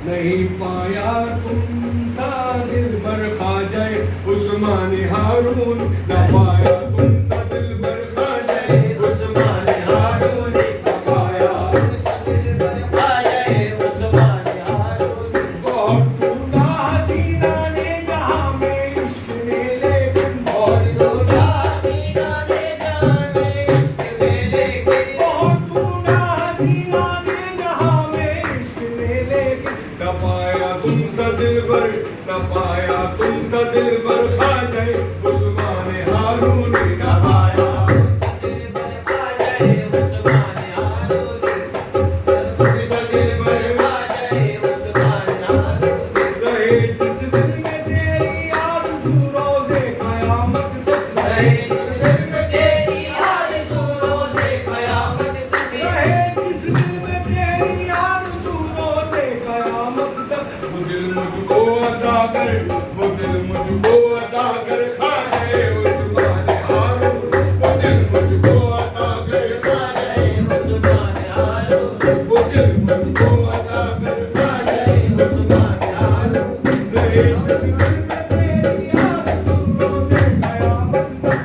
नहीं पाया तुमसा दिलबर ख्वाजा उस्मान हारून, न पाया तुमसा दिलबर ख्वाजा उस्मान हारून, न पाया तुमसा दिलबर ख्वाजा उस्मान हारून। बहुत ढूंढा हसीना ने जहां में इश्क ने, लेकिन बहुत ढूंढा हसीना ने जहां में इश्क ने, लेकिन बहुत ढूंढा हसीना ने जहां में इश्क ने, लेकिन न पाया तुमसा दिलबर, न पाया तुमसा दिलबर ख्वाजा उस्मान हारून, न पाया तुमसा दिलबर ख्वाजा उस्मान हारून, तुमसा दिलबर ख्वाजा उस्मान हारून। रहे जिस दिल में तेरी आरज़ू रोज़े क़यामत तक, रहे जिस दिल में तेरी आरज़ू रोज़े क़यामत तक, रहे जिस दिल में तेरी आरज़ू रोज़े क़यामत तक, वो दिल मुझको अता कर, वो दिल मुझको अता कर ख्वाजा उस्मान हारून, वो दिल मुझको अता कर ख्वाजा उस्मान हारून, वो दिल मुझको अता कर ख्वाजा उस्मान हारून। रहे जिस दिल में तेरी आरज़ू रोज़े क़यामत तक,